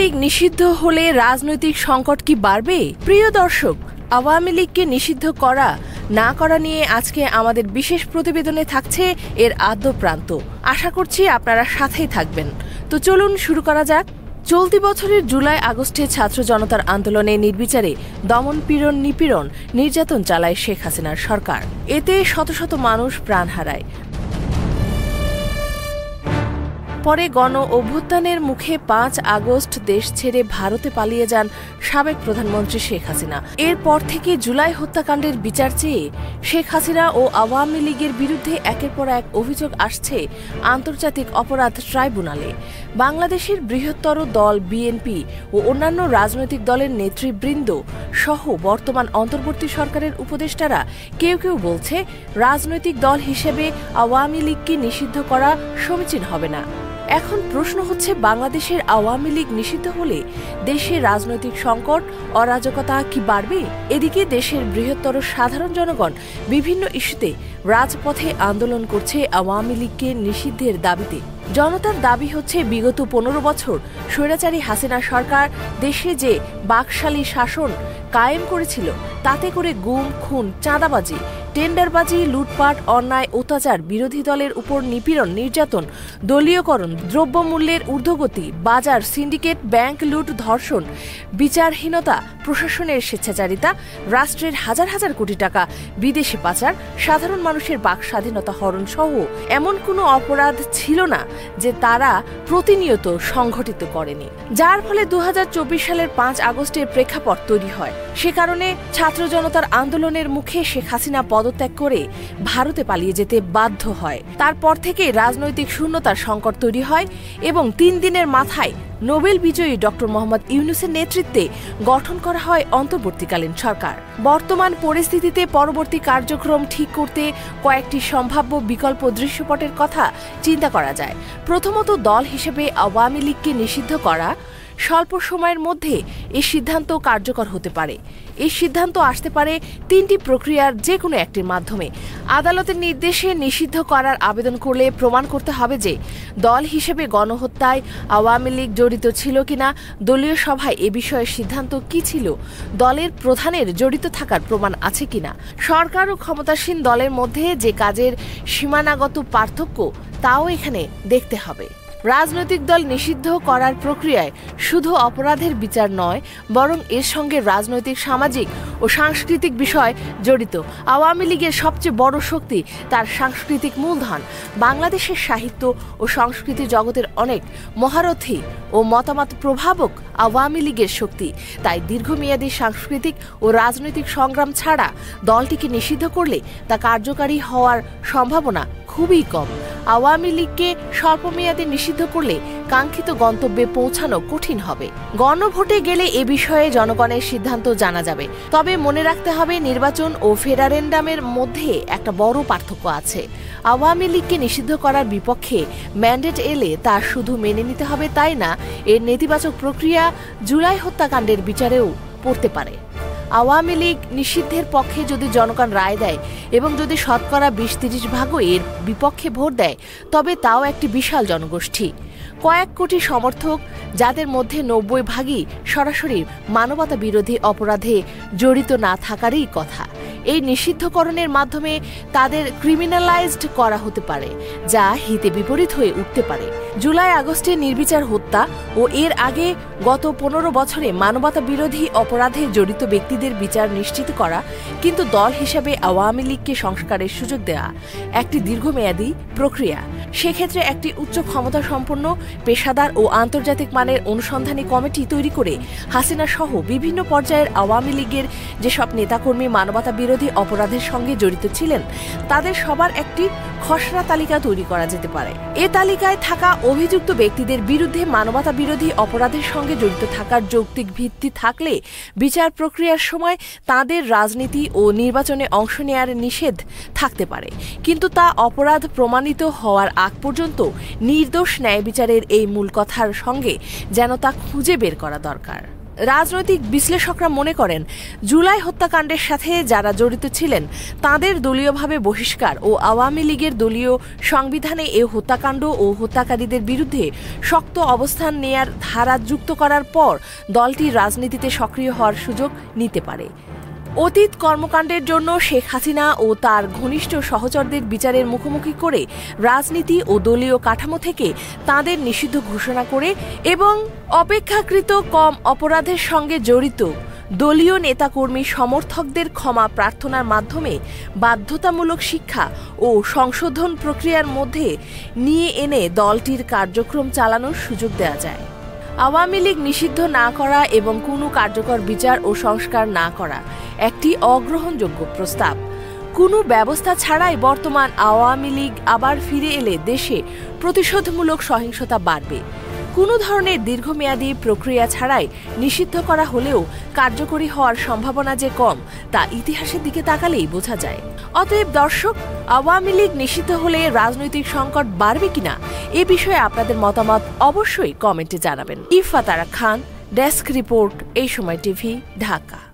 লীগ নিষিদ্ধ হলে রাজনৈতিক সংকট কি বাড়বে? প্রিয় দর্শক, আওয়ামী লীগকে নিষিদ্ধ করা না করা নিয়ে আজকে আমাদের বিশেষ প্রতিবেদনে থাকছে এর আদ্যপ্রান্ত। আশা করছি আপনারা সাথেই থাকবেন। তো চলুন শুরু করা যাক। চলতি বছরের জুলাই আগস্টে ছাত্র জনতার আন্দোলনে নির্বিচারে দমন পীড়ন নিপীড়ন নির্যাতন চালায় শেখ হাসিনার সরকার। এতে শত শত মানুষ প্রাণ হারায়। পরে গণ অভ্যুত্থানের মুখে ৫ আগস্ট দেশ ছেড়ে ভারতে পালিয়ে যান সাবেক প্রধানমন্ত্রী শেখ হাসিনা। এরপর থেকে জুলাই হত্যাকাণ্ডের বিচার চেয়ে শেখ হাসিনা ও আওয়ামী লীগের বিরুদ্ধে একের পর এক অভিযোগ আসছে আন্তর্জাতিক অপরাধ ট্রাইব্যুনালে। বাংলাদেশের বৃহত্তর দল বিএনপি ও অন্যান্য রাজনৈতিক দলের নেতৃবৃন্দ সহ বর্তমান অন্তর্বর্তী সরকারের উপদেষ্টারা কেউ কেউ বলছে, রাজনৈতিক দল হিসেবে আওয়ামী লীগকে নিষিদ্ধ করা সমীচীন হবে না। এখন প্রশ্ন হচ্ছে, বাংলাদেশের আওয়ামী লীগ নিষিদ্ধ হলে দেশের রাজনৈতিক সংকট অরাজকতা কি বাড়বে? এদিকে দেশের বৃহত্তর সাধারণ জনগণ বিভিন্ন ইস্যুতে রাজপথে আন্দোলন করছে আওয়ামী লীগকে নিষিদ্ধের দাবিতে। জনতার দাবি হচ্ছে, বিগত ১৫ বছর স্বৈরাচারী হাসিনা সরকার দেশে যে বাকশালী শাসন কায়েম করেছিল, তাতে করে গুম, খুন, চাঁদাবাজি, টেন্ডারবাজি, লুটপাট, অন্যায়, অত্যাচার, বিরোধী দলের উপর নিপীড়ন, নির্যাতন, দলীয়করণ, দ্রব্যমূল্যের ঊর্ধ্বগতি, বাজার, সিন্ডিকেট, ব্যাংক লুট, ধর্ষণ, বিচারহীনতা, প্রশাসনের স্বেচ্ছাচারিতা, রাষ্ট্রের হাজার হাজার কোটি টাকা বিদেশে পাচার, সাধারণ মানুষের বাক স্বাধীনতা হরণ সহ এমন কোনো অপরাধ ছিল না যে তারা প্রতিনিয়ত সংঘটিত করেনি, যার ফলে ২০২৪ সালের ৫ আগস্টের প্রেক্ষাপট তৈরি হয়। সে কারণে ছাত্র জনতার আন্দোলনের মুখে শেখ হাসিনা পদত্যাগ করে ভারতে পালিয়ে যেতে বাধ্য হয়। তারপর থেকে রাজনৈতিক শূন্যতার সংকট তৈরি হয় এবং ৩ দিনের মাথায় নোবেল বিজয়ী ডক্টর মোহাম্মদ ইউনূসের নেতৃত্বে গঠন করা হয় অন্তর্বর্তীকালীন সরকার। বর্তমান পরিস্থিতিতে পরবর্তী কার্যক্রম ঠিক করতে কয়েকটি সম্ভাব্য বিকল্প দৃশ্যপটের কথা চিন্তা করা যায়। প্রথমত, দল হিসেবে আওয়ামী লীগকে নিষিদ্ধ করা। স্বল্প সময়ের মধ্যে এই সিদ্ধান্ত কার্যকর হতে পারে। এই সিদ্ধান্ত আসতে পারে ৩টি প্রক্রিয়ার যে কোনো একটির মাধ্যমে। আদালতের নির্দেশে নিষিদ্ধ করার আবেদন করলে প্রমাণ করতে হবে যে দল হিসেবে গণহত্যায় আওয়ামী লীগ জড়িত ছিল কিনা, দলীয় সভায় এ বিষয়ে সিদ্ধান্ত কি ছিল, দলের প্রধানের জড়িত থাকার প্রমাণ আছে কিনা, সরকার ও ক্ষমতাসীন দলের মধ্যে যে কাজের সীমানাগত পার্থক্য, তাও এখানে দেখতে হবে। রাজনৈতিক দল নিষিদ্ধ করার প্রক্রিয়ায় শুধু অপরাধের বিচার নয়, বরং এর সঙ্গে রাজনৈতিক, সামাজিক ও সাংস্কৃতিক বিষয় জড়িত। আওয়ামী লীগের সবচেয়ে বড় শক্তি তার সাংস্কৃতিক মূলধন। বাংলাদেশের সাহিত্য ও সংস্কৃতি জগতের অনেক মহারথী ও মতামত প্রভাবক আওয়ামী লীগের শক্তি। তাই দীর্ঘমেয়াদী সাংস্কৃতিক ও রাজনৈতিক সংগ্রাম ছাড়া দলটিকে নিষিদ্ধ করলে তা কার্যকারী হওয়ার সম্ভাবনা খুবই কম। আওয়ামী লীগকে স্বল্পমেয়াদে নিষিদ্ধ করলে কাঙ্ক্ষিত গন্তব্যে পৌঁছানো কঠিন হবে। গণভোটে গেলে এ বিষয়ে জনগণের সিদ্ধান্ত জানা যাবে। তবে মনে রাখতে হবে, নির্বাচন ও ফেডারেন্ডামের মধ্যে একটা বড় পার্থক্য আছে। আওয়ামী লীগকে নিষিদ্ধ করার বিপক্ষে ম্যান্ডেট এলে তা শুধু মেনে নিতে হবে তাই না, এর নেতিবাচক প্রক্রিয়া জুলাই হত্যাকাণ্ডের বিচারেও পড়তে পারে। আওয়ামী লীগ নিষিদ্ধের পক্ষে যদি জনগণ রায় দেয় এবং যদি শতকরা ২০-৩০ ভাগও এর বিপক্ষে ভোট দেয়, তবে তাও একটি বিশাল জনগোষ্ঠী, কয়েক কোটি সমর্থক, যাদের মধ্যে ৯০ ভাগই সরাসরি মানবতা বিরোধী অপরাধে জড়িত না থাকারই কথা। এই নিষিদ্ধকরণের মাধ্যমে তাদের ক্রিমিনালাইজড করা হতে পারে, যা হিতে বিপরীত হয়ে উঠতে পারে। জুলাই আগস্টে নির্বিচার হত্যা ও এর আগে গত ১৫ বছরে মানবতা বিরোধী অপরাধে জড়িত ব্যক্তিদের বিচার নিশ্চিত করা, কিন্তু দল হিসেবে আওয়ামী লীগকে সংস্কারের সুযোগ দেওয়া একটি দীর্ঘমেয়াদী প্রক্রিয়া। সেক্ষেত্রে একটি উচ্চ ক্ষমতা সম্পন্ন, পেশাদার ও আন্তর্জাতিক মানের অনুসন্ধানী কমিটি তৈরি করে হাসিনা সহ বিভিন্ন পর্যায়ের আওয়ামী লীগের যেসব নেতাকর্মী মানবতা বিরোধী অপরাধের সঙ্গে জড়িত ছিলেন, তাদের সবার একটি খসড়া তালিকা তৈরি করা যেতে পারে। এ তালিকায় থাকা অভিযুক্ত ব্যক্তিদের বিরুদ্ধে মানবতা বিরোধী অপরাধের সঙ্গে জড়িত থাকার যৌক্তিক ভিত্তি থাকলে বিচার প্রক্রিয়ার সময় তাদের রাজনীতি ও নির্বাচনে অংশ নেয়ার নিষেধ থাকতে পারে, কিন্তু তা অপরাধ প্রমাণিত হওয়ার আগ পর্যন্ত নির্দোষ ন্যায় বিচারের এই মূল কথার সঙ্গে যেন তা খুঁজে বের করা দরকার। রাজনৈতিক বিশ্লেষকরা মনে করেন, জুলাই হত্যাকাণ্ডের সাথে যারা জড়িত ছিলেন তাদের দলীয়ভাবে বহিষ্কার ও আওয়ামী লীগের দলীয় সংবিধানে এ হত্যাকাণ্ড ও হত্যাকারীদের বিরুদ্ধে শক্ত অবস্থান নেয়ার ধারা যুক্ত করার পর দলটি রাজনীতিতে সক্রিয় হওয়ার সুযোগ নিতে পারে। অতীত কর্মকাণ্ডের জন্য শেখ হাসিনা ও তার ঘনিষ্ঠ সহচরদের বিচারের মুখোমুখি করে রাজনীতি ও দলীয় কাঠামো থেকে তাদের নিষিদ্ধ ঘোষণা করে এবং অপেক্ষাকৃত কম অপরাধের সঙ্গে জড়িত দলীয় নেতাকর্মী সমর্থকদের ক্ষমা প্রার্থনার মাধ্যমে বাধ্যতামূলক শিক্ষা ও সংশোধন প্রক্রিয়ার মধ্যে নিয়ে এনে দলটির কার্যক্রম চালানোর সুযোগ দেওয়া যায়। আওয়ামী লীগ নিষিদ্ধ না করা এবং কোনো কার্যকর বিচার ও সংস্কার না করা একটি অগ্রহণযোগ্য প্রস্তাব। কোনো ব্যবস্থা ছাড়াই বর্তমান আওয়ামী লীগ আবার ফিরে এলে দেশে প্রতিশোধমূলক সহিংসতা বাড়বে। কোনো ধরনের দীর্ঘমেয়াদী প্রক্রিয়া ছাড়াই নিষিদ্ধ করা হলেও কার্যকরী হওয়ার সম্ভাবনা যে কম তা ইতিহাসের দিকে তাকালেই বোঝা যায়। অতএব দর্শক, আওয়ামী লীগ নিষিদ্ধ হলে রাজনৈতিক সংকট বাড়বে কিনা এ বিষয়ে আপনাদের মতামত অবশ্যই কমেন্টে জানাবেন। ইফাত আরা খান, ডেস্ক রিপোর্ট, এই সময় টিভি, ঢাকা।